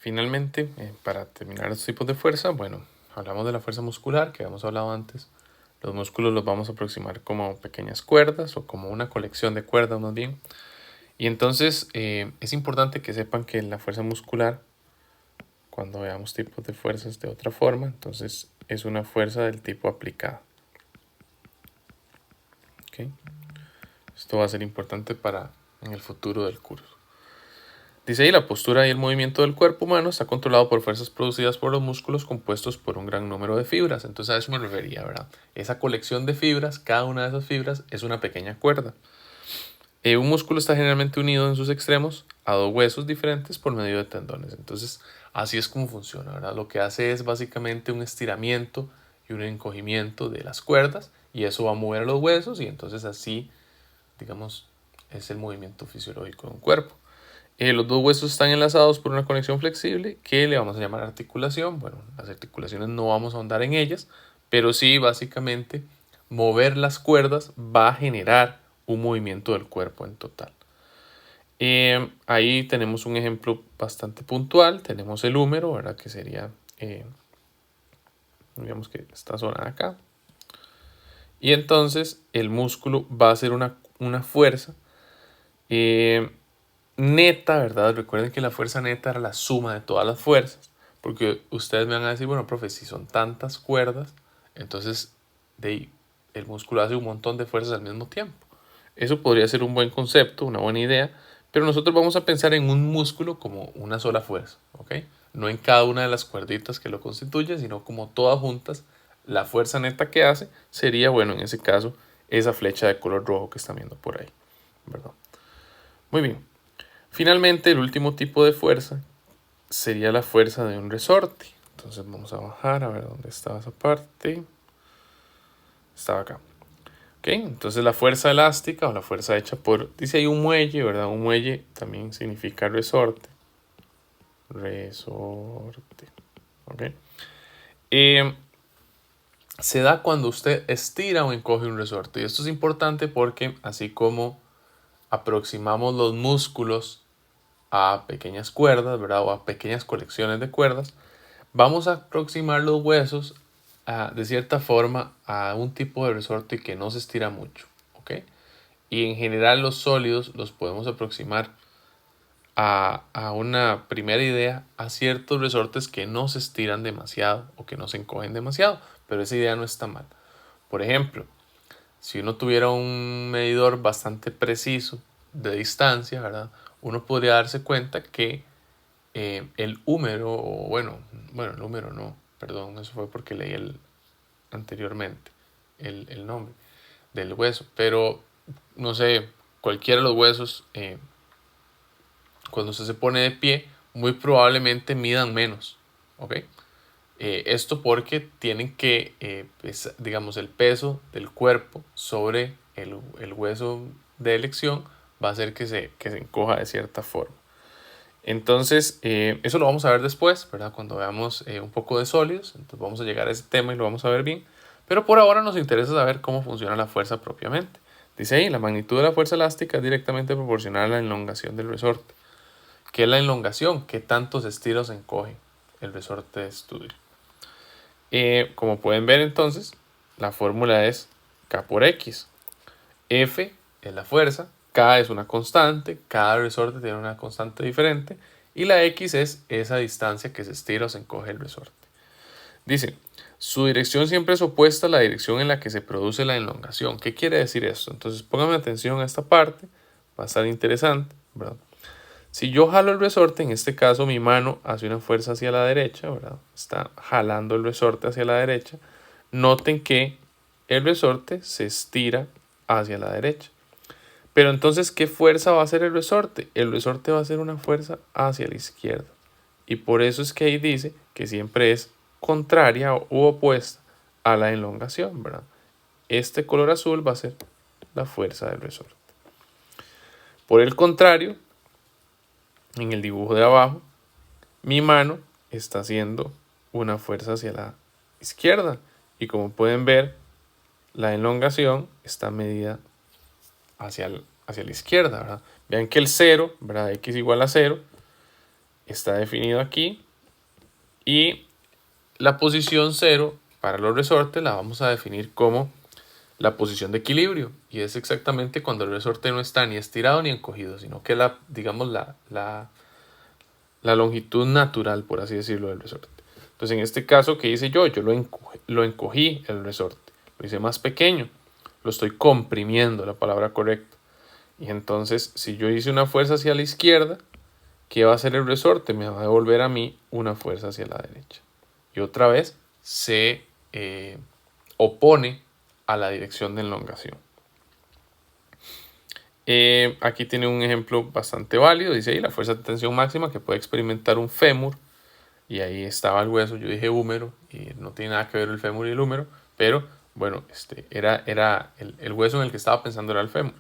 finalmente, para terminar los tipos de fuerza, bueno, hablamos de la fuerza muscular que habíamos hablado antes. Los músculos los vamos a aproximar como pequeñas cuerdas o como una colección de cuerdas más bien. Y entonces es importante que sepan que la fuerza muscular, cuando veamos tipos de fuerzas de otra forma, entonces es una fuerza del tipo aplicada. ¿Okay? Esto va a ser importante para en el futuro del curso. Dice ahí, la postura y el movimiento del cuerpo humano está controlado por fuerzas producidas por los músculos compuestos por un gran número de fibras. Entonces a eso me refería, ¿verdad? Esa colección de fibras, cada una de esas fibras es una pequeña cuerda. Un músculo está generalmente unido en sus extremos a dos huesos diferentes por medio de tendones. Entonces así es como funciona, ¿verdad? Lo que hace es básicamente un estiramiento y un encogimiento de las cuerdas y eso va a mover los huesos y entonces así, digamos, es el movimiento fisiológico de un cuerpo. Los dos huesos están enlazados por una conexión flexible que le vamos a llamar articulación. Bueno, las articulaciones no vamos a ahondar en ellas, pero sí básicamente mover las cuerdas va a generar un movimiento del cuerpo en total. Ahí tenemos un ejemplo bastante puntual. Tenemos el húmero, ¿verdad? Que sería, digamos que esta zona de acá. Y entonces el músculo va a hacer una fuerza neta, ¿verdad? Recuerden que la fuerza neta era la suma de todas las fuerzas. Porque ustedes me van a decir, bueno, profe, si son tantas cuerdas, entonces el músculo hace un montón de fuerzas al mismo tiempo. Eso podría ser un buen concepto, una buena idea, pero nosotros vamos a pensar en un músculo como una sola fuerza, ¿ok? No en cada una de las cuerditas que lo constituyen, sino como todas juntas. La fuerza neta que hace sería, bueno, en ese caso, esa flecha de color rojo que están viendo por ahí, ¿verdad? Muy bien. Finalmente, el último tipo de fuerza sería la fuerza de un resorte. Entonces vamos a bajar a ver dónde estaba esa parte. Estaba acá. ¿Ok? Entonces la fuerza elástica o la fuerza hecha por, dice ahí un muelle, ¿verdad? Un muelle también significa resorte. Resorte. ¿Ok? Se da cuando usted estira o encoge un resorte. Y esto es importante porque así como aproximamos los músculos a pequeñas cuerdas, ¿verdad? O a pequeñas colecciones de cuerdas, vamos a aproximar los huesos de cierta forma a un tipo de resorte que no se estira mucho, ¿ok? Y en general los sólidos los podemos aproximar a una primera idea a ciertos resortes que no se estiran demasiado o que no se encogen demasiado, pero esa idea no está mal. Por ejemplo, si uno tuviera un medidor bastante preciso de distancia, ¿verdad? Uno podría darse cuenta que el húmero, o bueno, el húmero no, perdón, eso fue porque leí anteriormente el nombre del hueso, pero no sé, cualquiera de los huesos, cuando usted se pone de pie, muy probablemente midan menos, ¿ok? Esto porque tienen que, digamos, el peso del cuerpo sobre el hueso de elección va a hacer que se encoja de cierta forma. Entonces, eso lo vamos a ver después, ¿verdad? Cuando veamos un poco de sólidos, entonces vamos a llegar a ese tema y lo vamos a ver bien. Pero por ahora nos interesa saber cómo funciona la fuerza propiamente. Dice ahí, la magnitud de la fuerza elástica es directamente proporcional a la elongación del resorte. ¿Qué es la elongación? ¿Qué tantos estiros encoge el resorte de estudio? Como pueden ver entonces, la fórmula es K por X. F es la fuerza, K es una constante, cada resorte tiene una constante diferente y la X es esa distancia que se estira o se encoge el resorte. Dice, su dirección siempre es opuesta a la dirección en la que se produce la elongación. ¿Qué quiere decir esto? Entonces pónganme atención a esta parte, va a estar interesante, ¿verdad? Si yo jalo el resorte, en este caso mi mano hace una fuerza hacia la derecha, ¿verdad? Está jalando el resorte hacia la derecha. Noten que el resorte se estira hacia la derecha. Pero entonces, ¿qué fuerza va a hacer el resorte? El resorte va a hacer una fuerza hacia la izquierda. Y por eso es que ahí dice que siempre es contraria u opuesta a la elongación, ¿verdad? Este color azul va a ser la fuerza del resorte. Por el contrario, en el dibujo de abajo, mi mano está haciendo una fuerza hacia la izquierda. Y como pueden ver, la elongación está medida hacia la izquierda, ¿verdad? Vean que el 0, ¿verdad? X igual a 0, está definido aquí. Y la posición 0 para los resortes la vamos a definir como la posición de equilibrio. Y es exactamente cuando el resorte no está ni estirado ni encogido, sino que digamos la longitud natural, por así decirlo, del resorte. Entonces, en este caso, ¿qué hice yo? Yo lo encogí el resorte. Lo hice más pequeño. Lo estoy comprimiendo, la palabra correcta. Y entonces, si yo hice una fuerza hacia la izquierda, ¿qué va a hacer el resorte? Me va a devolver a mí una fuerza hacia la derecha. Y otra vez se opone a la dirección de elongación. Aquí tiene un ejemplo bastante válido. Dice ahí la fuerza de tensión máxima que puede experimentar un fémur. Y ahí estaba el hueso. Yo dije húmero y no tiene nada que ver el fémur y el húmero. Pero bueno, era el hueso en el que estaba pensando era el fémur.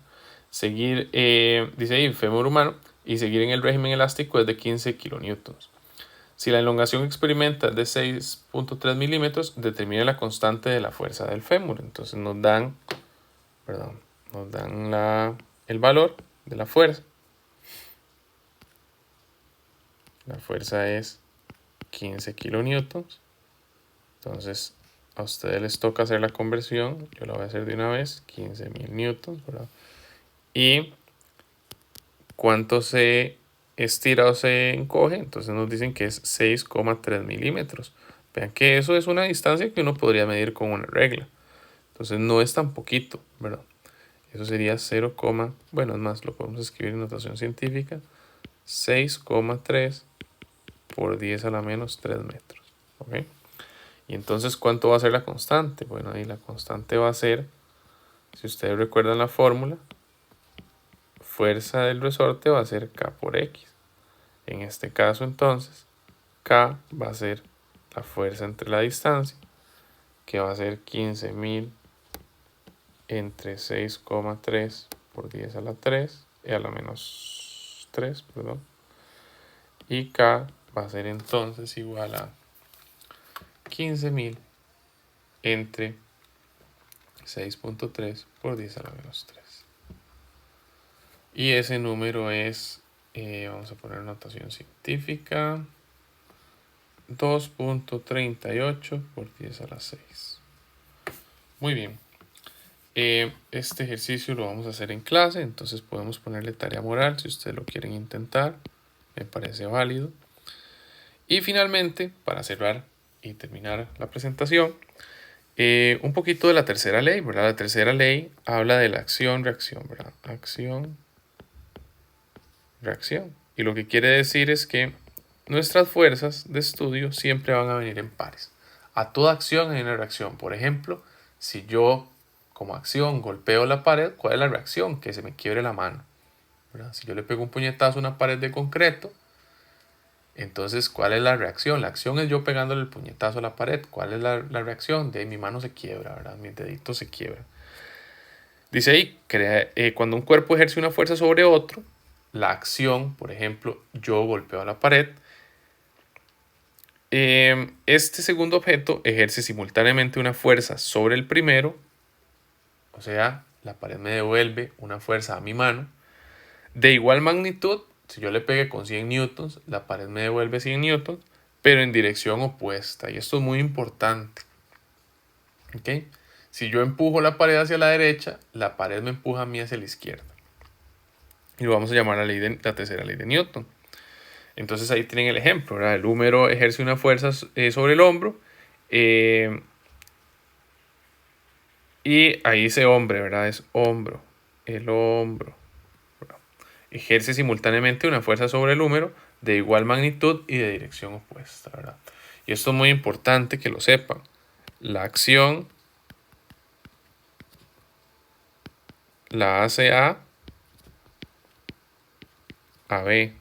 Seguir, dice ahí, fémur humano. Y seguir en el régimen elástico es de 15 kilonewtons. Si la elongación experimenta es de 6.3 milímetros, determine la constante de la fuerza del fémur. Entonces nos dan el valor de la fuerza. La fuerza es 15 kilonewtons. Entonces a ustedes les toca hacer la conversión. Yo la voy a hacer de una vez. 15.000 newtons, ¿verdad? Y cuánto se estira o se encoge. Entonces nos dicen que es 6,3 milímetros. Vean que eso es una distancia que uno podría medir con una regla. Entonces no es tan poquito, ¿verdad? Eso sería 0, bueno, es más, lo podemos escribir en notación científica. 6,3 por 10 a la menos 3 metros. ¿Ok? Y entonces, ¿cuánto va a ser la constante? Bueno, ahí la constante va a ser, si ustedes recuerdan la fórmula, fuerza del resorte va a ser K por X. En este caso, entonces, K va a ser la fuerza entre la distancia, que va a ser 15.000 entre 6,3 por 10 a la 3, a la menos 3, perdón. Y K va a ser entonces igual a 15.000 entre 6.3 por 10 a la menos 3. Y ese número es, vamos a poner notación científica, 2.38 por 10 a la 6. Muy bien. Este ejercicio lo vamos a hacer en clase, entonces podemos ponerle tarea moral si ustedes lo quieren intentar. Me parece válido. Y finalmente, para cerrar y terminar la presentación, un poquito de la tercera ley, ¿verdad? La tercera ley habla de la acción-reacción, ¿verdad? Acción, reacción. Y lo que quiere decir es que nuestras fuerzas de estudio siempre van a venir en pares. A toda acción hay una reacción. Por ejemplo, si yo como acción golpeo la pared, ¿cuál es la reacción? Que se me quiebre la mano, ¿verdad? Si yo le pego un puñetazo a una pared de concreto, entonces, ¿cuál es la reacción? La acción es yo pegándole el puñetazo a la pared. ¿Cuál es la reacción? De mi mano se quiebra, ¿verdad? Mis deditos se quiebran. Dice ahí, cuando un cuerpo ejerce una fuerza sobre otro, la acción, por ejemplo, yo golpeo a la pared, este segundo objeto ejerce simultáneamente una fuerza sobre el primero, o sea, la pared me devuelve una fuerza a mi mano, de igual magnitud. Si yo le pegué con 100 newtons, la pared me devuelve 100 newtons, pero en dirección opuesta. Y esto es muy importante. ¿Okay? Si yo empujo la pared hacia la derecha, la pared me empuja a mí hacia la izquierda. Y lo vamos a llamar la tercera ley de Newton. Entonces ahí tienen el ejemplo, ¿verdad? El húmero ejerce una fuerza sobre el hombro. Y ahí dice hombre, ¿verdad? Es hombro. El hombro. Ejerce simultáneamente una fuerza sobre el húmero de igual magnitud y de dirección opuesta, ¿verdad? Y esto es muy importante que lo sepan. La acción la hace A B.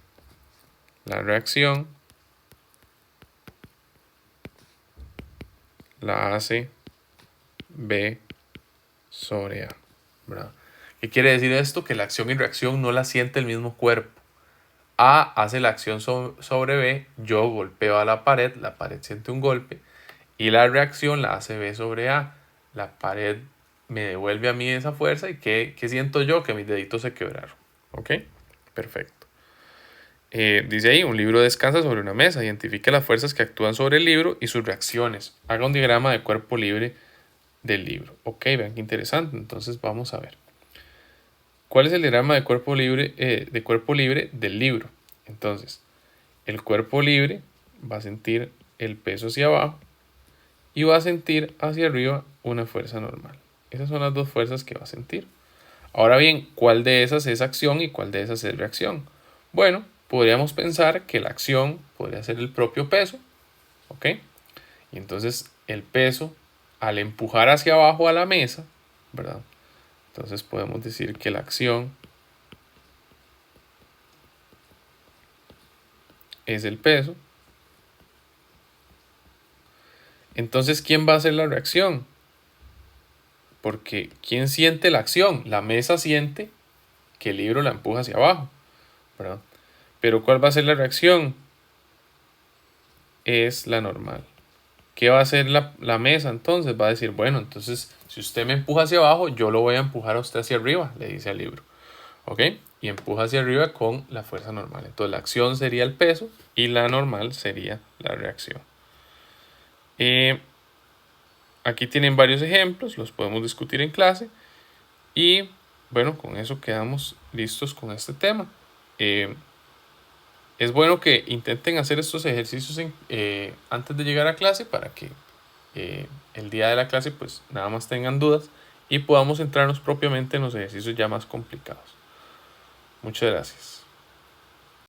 La reacción la hace B sobre A, ¿verdad? ¿Qué quiere decir esto? Que la acción y reacción no la siente el mismo cuerpo. A hace la acción sobre B, yo golpeo a la pared siente un golpe, y la reacción la hace B sobre A. La pared me devuelve a mí esa fuerza, y ¿qué siento yo? Que mis deditos se quebraron. ¿Ok? Perfecto. Dice ahí, un libro descansa sobre una mesa. Identifique las fuerzas que actúan sobre el libro y sus reacciones. Haga un diagrama de cuerpo libre del libro. Ok, vean qué interesante. Entonces vamos a ver. ¿Cuál es el diagrama de cuerpo libre del libro? Entonces, el cuerpo libre va a sentir el peso hacia abajo y va a sentir hacia arriba una fuerza normal. Esas son las dos fuerzas que va a sentir. Ahora bien, ¿cuál de esas es acción y cuál de esas es reacción? Bueno, podríamos pensar que la acción podría ser el propio peso, ¿ok? Y entonces el peso, al empujar hacia abajo a la mesa, ¿verdad? Entonces podemos decir que la acción es el peso. Entonces, ¿quién va a hacer la reacción? Porque ¿quién siente la acción? La mesa siente que el libro la empuja hacia abajo, ¿verdad? Pero ¿cuál va a ser la reacción? Es la normal. ¿Qué va a hacer la mesa entonces? Va a decir, bueno, entonces si usted me empuja hacia abajo, yo lo voy a empujar a usted hacia arriba, le dice al libro. ¿Ok? Y empuja hacia arriba con la fuerza normal. Entonces la acción sería el peso y la normal sería la reacción. Aquí tienen varios ejemplos, los podemos discutir en clase. Y bueno, con eso quedamos listos con este tema. Es bueno que intenten hacer estos ejercicios antes de llegar a clase para que el día de la clase pues nada más tengan dudas y podamos centrarnos propiamente en los ejercicios ya más complicados. Muchas gracias.